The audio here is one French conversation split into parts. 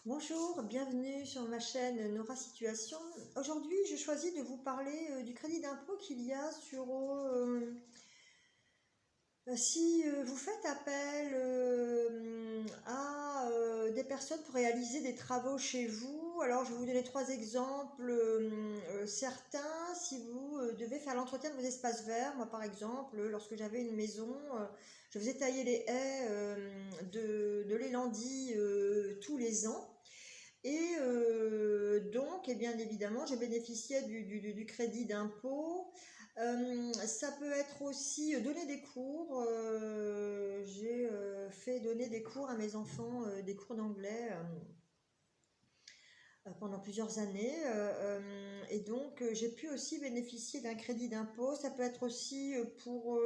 Bonjour, bienvenue sur ma chaîne Nora Situation. Aujourd'hui, je choisis de vous parler du crédit d'impôt qu'il y a sur si vous faites appel à des personnes pour réaliser des travaux chez vous. Alors, je vais vous donner trois exemples. Certains, si vous devez faire l'entretien de vos espaces verts, moi par exemple, lorsque j'avais une maison, je faisais tailler les haies de l'élandi tous les ans. Et donc, et bien évidemment, je bénéficiais du crédit d'impôt. Ça peut être aussi donner des cours. J'ai fait donner des cours à mes enfants, des cours d'anglais pendant plusieurs années. Et donc, j'ai pu aussi bénéficier d'un crédit d'impôt. Ça peut être aussi pour,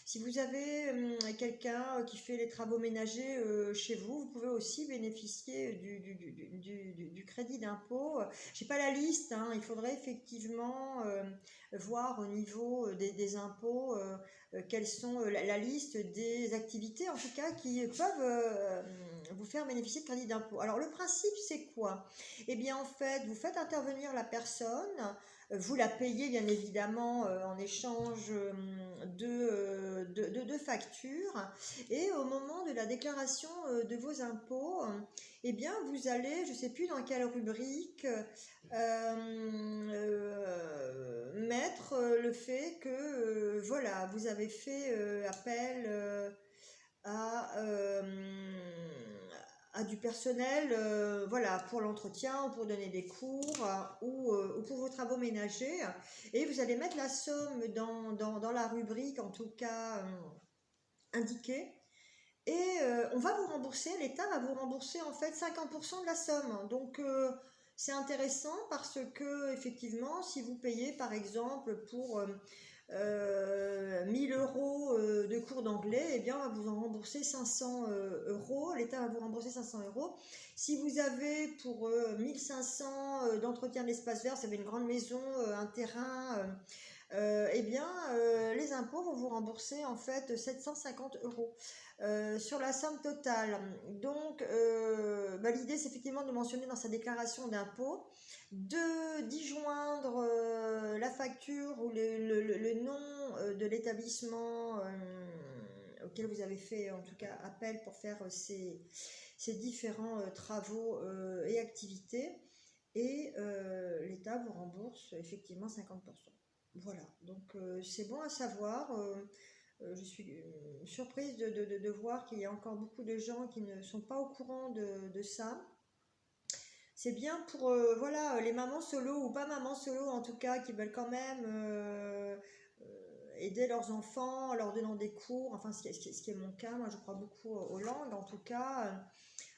si vous avez quelqu'un qui fait les travaux ménagers chez vous, vous pouvez aussi bénéficier du crédit d'impôt. Je n'ai pas la liste, hein. Il faudrait effectivement voir au niveau des impôts quelles sont la liste des activités, en tout cas, qui peuvent vous faire bénéficier de crédit d'impôt. Alors, le principe, c'est quoi? Eh bien, en fait, vous faites intervenir la personne, vous la payez bien évidemment en échange de factures, et au moment de la déclaration de vos impôts, eh bien, vous allez, je ne sais plus dans quelle rubrique, mettre le fait que, voilà, vous avez fait appel à, à du personnel, voilà, pour l'entretien ou pour donner des cours ou pour vos travaux ménagers. Et vous allez mettre la somme dans la rubrique, en tout cas indiquée. Et on va vous rembourser, l'État va vous rembourser en fait 50% de la somme. Donc c'est intéressant parce que effectivement, si vous payez par exemple pour 1000 euros de cours d'anglais, eh bien, on va vous en rembourser 500 euros. L'État va vous rembourser 500 euros. Si vous avez pour 1500 d'entretien d'espace vert, ça fait une grande maison, un terrain, eh bien, les impôts vont vous rembourser en fait 750 euros sur la somme totale. Donc, l'idée, c'est effectivement de mentionner dans sa déclaration d'impôt, d'y joindre la facture ou le nom de l'établissement auquel vous avez fait en tout cas appel pour faire ces différents travaux et activités. Et l'État vous rembourse effectivement 50%. Voilà, donc c'est bon à savoir. Je suis surprise de voir qu'il y a encore beaucoup de gens qui ne sont pas au courant de ça. C'est bien pour voilà, les mamans solo ou pas mamans solo en tout cas qui veulent quand même aider leurs enfants en leur donnant des cours, enfin ce qui est mon cas. Moi je crois beaucoup aux langues en tout cas,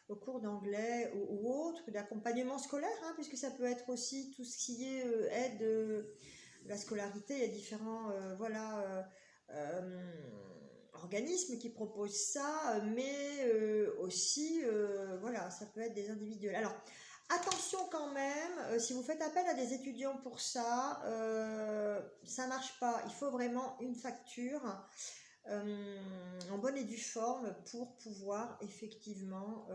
aux cours d'anglais ou autres, d'accompagnement scolaire, hein, puisque ça peut être aussi tout ce qui est aide la scolarité. Il y a différents voilà, organismes qui proposent ça, mais aussi voilà, ça peut être des individuels. Alors attention quand même, si vous faites appel à des étudiants pour ça, ça marche pas. Il faut vraiment une facture en bonne et due forme pour pouvoir effectivement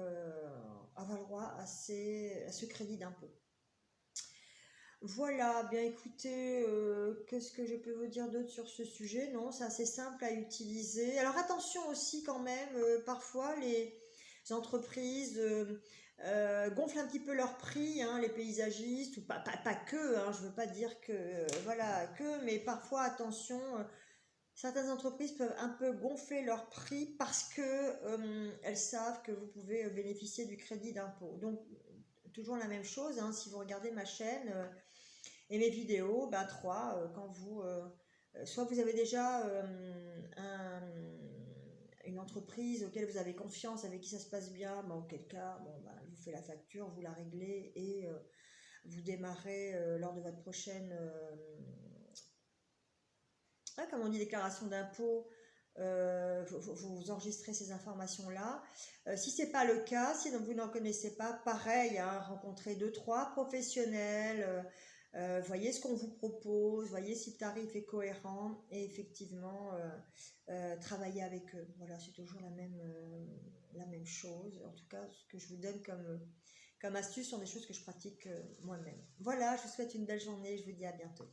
avoir droit à ce crédit d'impôt. Voilà, bien écoutez, qu'est-ce que je peux vous dire d'autre sur ce sujet? Non, c'est assez simple à utiliser. Alors attention aussi quand même, parfois les entreprises gonflent un petit peu leur prix, hein, les paysagistes, ou pas que, hein, je veux pas dire que, voilà, que, mais parfois attention, certaines entreprises peuvent un peu gonfler leur prix parce que elles savent que vous pouvez bénéficier du crédit d'impôt. Donc toujours la même chose, hein, si vous regardez ma chaîne et mes vidéos, ben, quand vous soit vous avez déjà une entreprise auquel vous avez confiance, avec qui ça se passe bien, ben, auquel cas, bon, ben, je vous fais la facture, vous la réglez et vous démarrez lors de votre prochaine comme on dit, déclaration d'impôt, vous enregistrez ces informations-là. Si ce n'est pas le cas, si vous n'en connaissez pas, pareil, hein, rencontrez 2-3 professionnels, voyez ce qu'on vous propose, voyez si le tarif est cohérent et effectivement travaillez avec eux. Voilà, c'est toujours la même chose. En tout cas, ce que je vous donne comme comme astuces sont des choses que je pratique moi-même. Voilà, je vous souhaite une belle journée, je vous dis à bientôt.